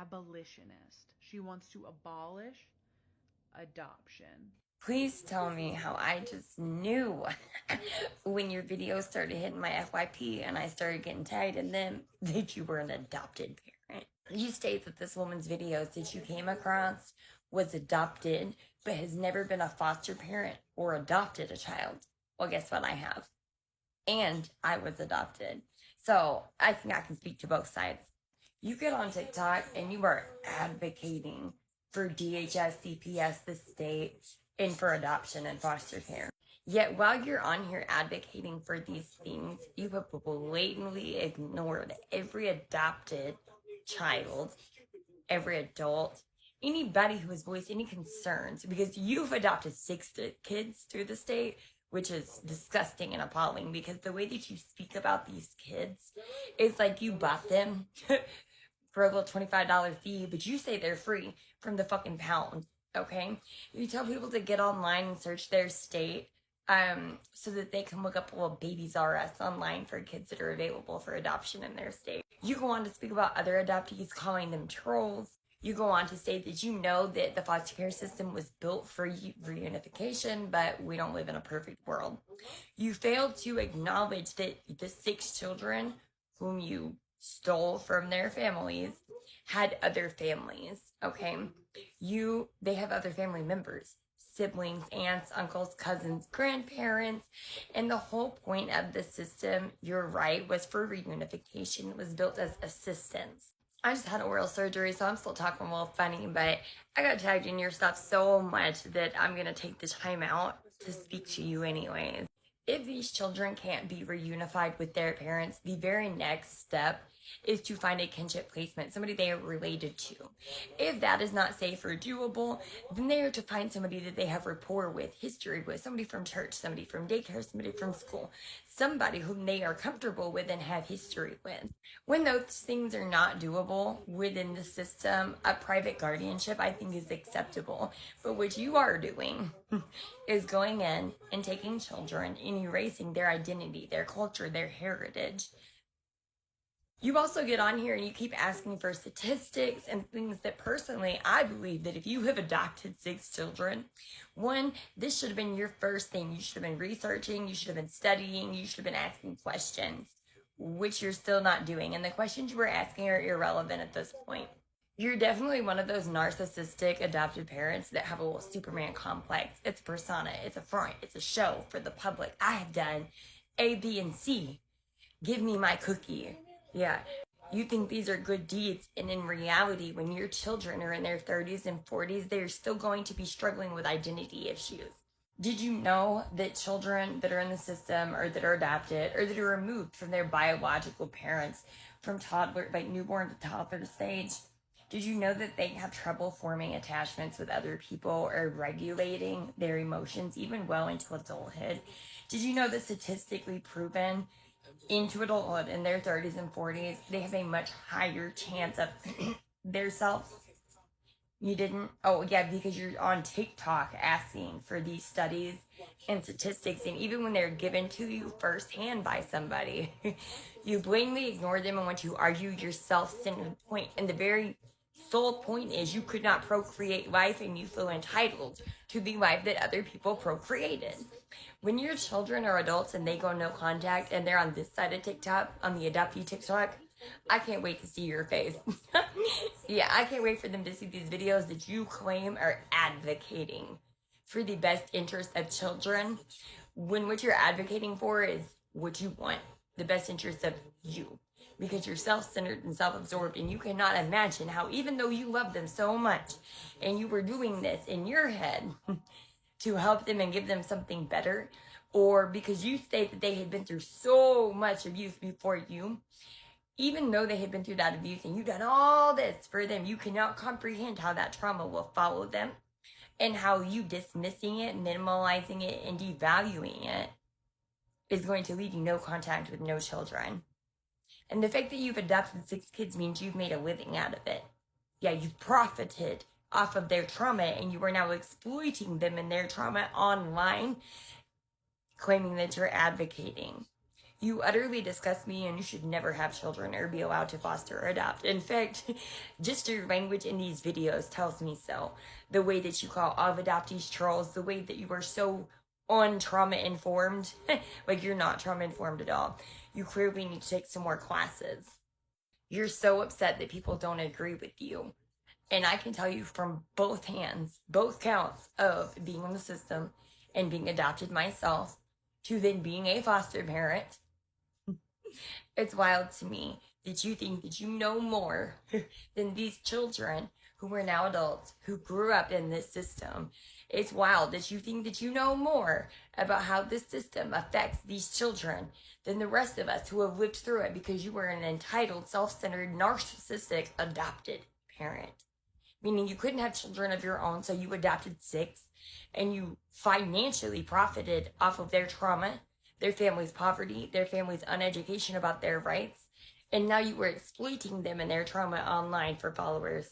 abolitionist. She wants to abolish adoption. Please tell me how I just knew when your videos started hitting my FYP and I started getting tagged in them that you were an adopted parent. You state that this woman's videos that you came across was adopted, but has never been a foster parent or adopted a child. Well, guess what? I have. And I was adopted. So I think I can speak to both sides. You get on TikTok and you are advocating for DHS, CPS, the state, and for adoption and foster care. Yet while you're on here advocating for these things, you have blatantly ignored every adopted child, every adult, anybody who has voiced any concerns, because you've adopted 6 kids through the state, which is disgusting and appalling, because the way that you speak about these kids is like you bought them for a little $25 fee, but you say they're free from the fucking pound, okay? You tell people to get online and search their state so that they can look up little Babies R Us online for kids that are available for adoption in their state. You go on to speak about other adoptees, calling them trolls. You go on to say that you know that the foster care system was built for reunification, but we don't live in a perfect world. You failed to acknowledge that the 6 children whom you stole from their families had other families, okay? They have other family members, siblings, aunts, uncles, cousins, grandparents, and the whole point of the system, you're right, was for reunification. It was built as assistance. I just had oral surgery, so I'm still talking a little funny, but I got tagged in your stuff so much that I'm gonna take the time out to speak to you anyways. If these children can't be reunified with their parents, the very next step is to find a kinship placement, somebody they are related to. If that is not safe or doable, then they are to find somebody that they have rapport with, history with, somebody from church, somebody from daycare, somebody from school, somebody whom they are comfortable with and have history with. When those things are not doable within the system, a private guardianship I think is acceptable. But what you are doing is going in and taking children and erasing their identity, their culture, their heritage. You also get on here and you keep asking for statistics and things that personally, I believe that if you have adopted 6 children, one, this should have been your first thing. You should have been researching, you should have been studying, you should have been asking questions, which you're still not doing. And the questions you were asking are irrelevant at this point. You're definitely one of those narcissistic adopted parents that have a little Superman complex. It's a persona, it's a front, it's a show for the public. I have done A, B, and C. Give me my cookie. Yeah, you think these are good deeds, and in reality, when your children are in their 30s and 40s, they're still going to be struggling with identity issues. Did you know that children that are in the system or that are adopted or that are removed from their biological parents from toddler, like newborn to toddler stage, did you know that they have trouble forming attachments with other people or regulating their emotions even well into adulthood? Did you know that statistically proven into adulthood in their 30s and 40s, they have a much higher chance of their self? You didn't? Oh, yeah, because you're on TikTok asking for these studies and statistics, and even when they're given to you firsthand by somebody, you blatantly ignore them and want to argue your self-centered point. And the very sole point is you could not procreate life and you feel entitled to the life that other people procreated. When your children are adults and they go no contact and they're on this side of TikTok, on the adoptee TikTok, I can't wait to see your face. Yeah, I can't wait for them to see these videos that you claim are advocating for the best interest of children, when what you're advocating for is what you want, the best interest of you. Because you're self-centered and self-absorbed, and you cannot imagine how, even though you love them so much and you were doing this in your head to help them and give them something better, or because you state that they had been through so much abuse before you, even though they had been through that abuse and you've done all this for them, you cannot comprehend how that trauma will follow them and how you dismissing it, minimalizing it, and devaluing it is going to leave you no contact with no children. And the fact that you've adopted 6 kids means you've made a living out of it. Yeah, you've profited off of their trauma and you are now exploiting them in their trauma online, claiming that you're advocating. You utterly disgust me, and you should never have children or be allowed to foster or adopt. In fact, just your language in these videos tells me so. The way that you call of adoptees trolls, the way that you are so trauma informed, like you're not trauma informed at all. You clearly need to take some more classes. You're so upset that people don't agree with you. And I can tell you from both hands, both counts of being in the system and being adopted myself to then being a foster parent. It's wild to me that you think that you know more than these children who are now adults who grew up in this system. It's wild that you think that you know more about how this system affects these children than the rest of us who have lived through it because you were an entitled, self-centered, narcissistic adopted parent. Meaning you couldn't have children of your own, so you adopted 6, and you financially profited off of their trauma, their family's poverty, their family's uneducation about their rights, and now you were exploiting them and their trauma online for followers.